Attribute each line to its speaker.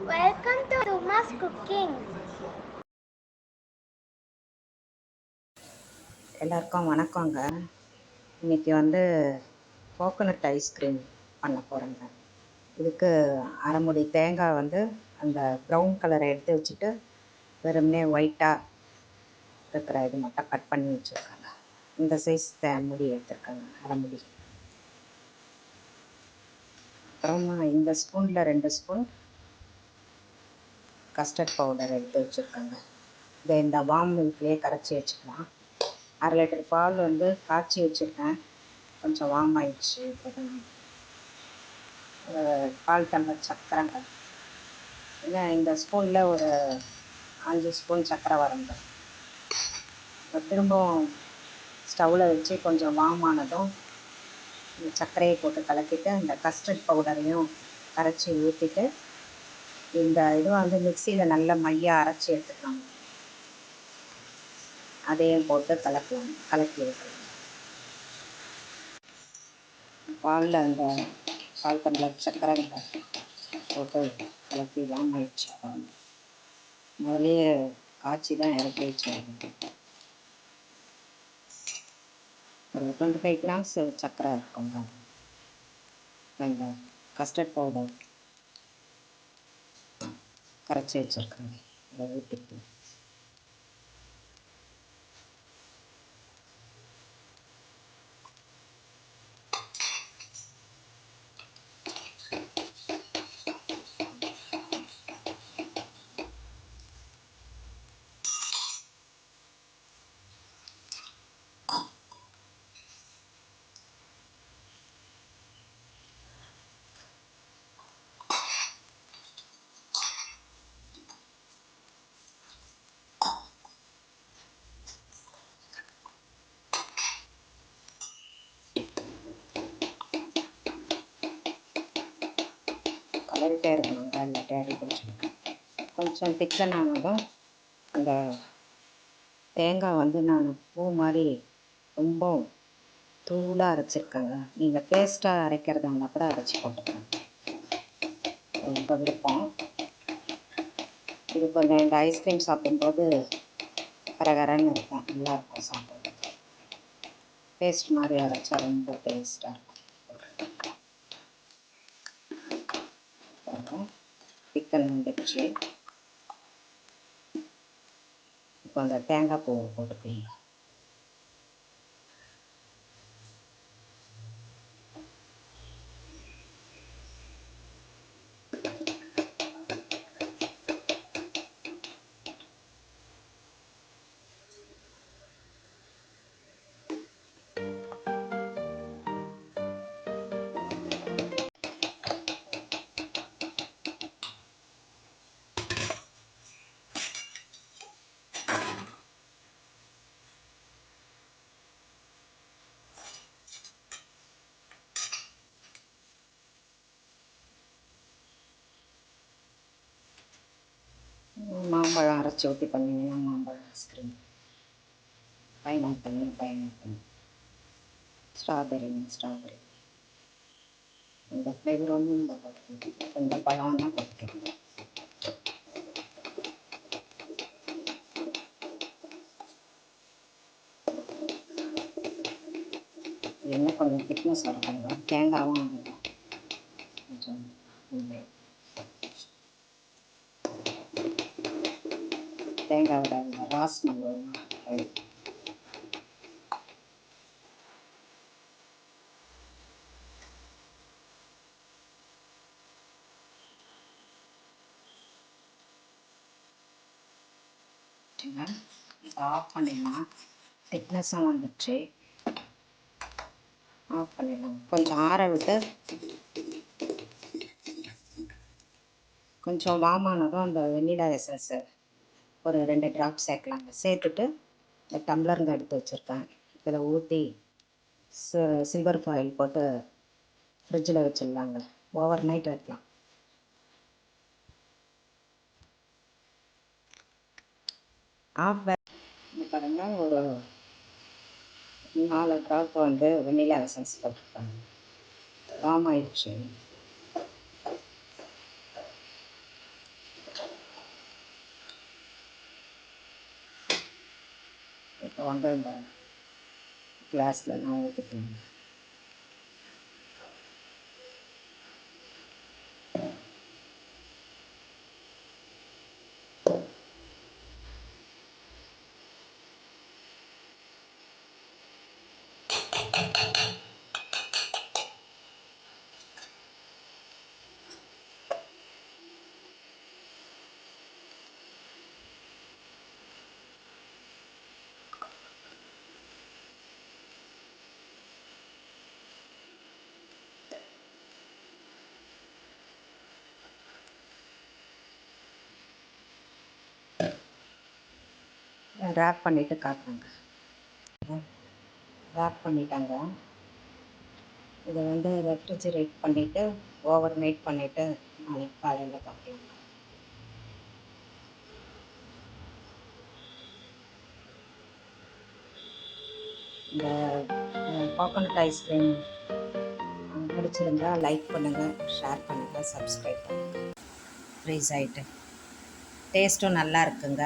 Speaker 1: Welcome to Uma's Cooking.
Speaker 2: எல்லாருக்கும் வணக்கங்க. இன்றைக்கி கோகோனட் ஐஸ்கிரீம் பண்ண போகிறேங்க. இதுக்கு அரை மூடி தேங்காய் அந்த ப்ரௌன் கலரை எடுத்து வச்சுட்டு வெறுமனே ஒயிட்டாக இருக்கிற இது மட்டும் கட் பண்ணி வச்சுருக்காங்க. இந்த சைஸ் மூடி எடுத்துருக்காங்க, அரை மூடி. அப்புறமா இந்த ஸ்பூனில் 2 ஸ்பூன் கஸ்டர்ட் பவுடர் எடுத்து வச்சுருக்காங்க. இதை இந்த வார்ம் மில்க்லேயே கரைச்சி வச்சுக்கலாம். 1/2 லிட்டர் பால் காய்ச்சி வச்சுருக்கேன். கொஞ்சம் வார்ம் ஆயிடுச்சு. பால் டம்ளர் சக்கரைங்க. இல்லை, இந்த ஸ்பூனில் ஒரு 5 ஸ்பூன் சக்கரை வரங்க. திரும்பவும் ஸ்டவ்வில் வச்சு கொஞ்சம் வார்ம் ஆனதும் இந்த சர்க்கரையை போட்டு கலக்கிட்டு அந்த கஸ்டர்ட் பவுடரையும் கரைச்சி ஊற்றிட்டு இந்த இது மிக்சியில் நல்லா மையாக அரைச்சி எடுத்துக்கலாம். அதையும் போட்டு கலக்கி வைக்கலாம். பாலில் அந்த பால் டம்ளர் சர்க்கரை போட்டு கலக்கி வாங்க வச்சுருப்பாங்க. முதலே காய்ச்சி தான் இறக்கி வச்சுருவாங்க. ஒரு 25 கிராம்ஸ் சர்க்கரை இருக்குங்க. இந்த கஸ்டர்ட் பவுடர் கரைச்சி வச்சுருக்காங்க, அதை ஊற்றிட்டு கலரிட்டே இருக்கணுங்க. இந்த டேடி கொஞ்சம் திக்கன் ஆனதும் அந்த தேங்காய் நான் பூ மாதிரி ரொம்ப தூளாக அரைச்சிருக்கேங்க. நீங்கள் பேஸ்ட்டாக அரைக்கிறதா இருந்தால் கூட அரைச்சி போட்டுக்கோங்க, ரொம்ப விருப்பம். இது கொஞ்சம் இந்த ஐஸ்கிரீம் சாப்பிடும்போது கரகரன்னு இருக்கும், நல்லாயிருக்கும் சாப்பிடுறது. பேஸ்ட் மாதிரி அரைச்சா ரொம்ப டேஸ்ட்டாக இருக்கும். சிக்கன் வந்துடுச்சு. இப்போ அந்த தேங்காய் பூவை போட்டுக்கலாம். மாம்பழம் அரைச்சி ஊற்றி பண்ணிங்கன்னா மாம்பழம் ஐஸ்கிரீம், பைனாப்பிள், ஸ்ட்ராபெரி இந்த ஃப்ளேவர் இந்த போட்டுக்கணும். கொஞ்சம் பழம்னா போட்டுக்கணும். என்ன கொஞ்சம் திக்னஸ் வரணும், தேங்காயும் கொஞ்சம் தேங்காயோட இந்த வாசனை வரும். ஆஃப் பண்ணிடலாம். திக்னஸாக வந்துடுச்சு, ஆஃப் பண்ணிடலாம். கொஞ்சம் ஆற விட்டு கொஞ்சம் வார்மானதும் அந்த வெண்ணிலா எசன்ஸு ஒரு 2 ட்ராப் சேர்க்கலாங்க. சேர்த்துட்டு இந்த டம்ளருங்க எடுத்து வச்சுருக்கேன், இதில் ஊற்றி சில்வர் ஃபாயில் போட்டு ஃப்ரிட்ஜில் வச்சிடலாங்க. ஓவர் நைட் வைக்கலாம். ஆஃப் பாருங்கள், ஒரு 4 ட்ராப் வெண்ணிலா எசன்ஸ் போட்டிருக்காங்க. வார்ம் ஆயிடுச்சு. வாங்க இந்த கிளாஸில் நான் ஊற்றிக்கணும். ரேப் பண்ணிவிட்டு காட்டுறாங்க. ரேப் பண்ணிட்டாங்க. இதை வந்து ரெஃப்ரிஜரேட் பண்ணிவிட்டு ஓவர் நைட் பண்ணிவிட்டு நாளைக்கு காலையில் பார்க்கலாம். இந்த கோகோனட் ஐஸ்கிரீம் பிடிச்சிருந்தா லைக் பண்ணுங்கள், ஷேர் பண்ணுங்கள், சப்ஸ்கிரைப் பண்ணுங்கள். ஃப்ரீஸ் ஆகிட்டு டேஸ்ட்டும் நல்லா இருக்குங்க.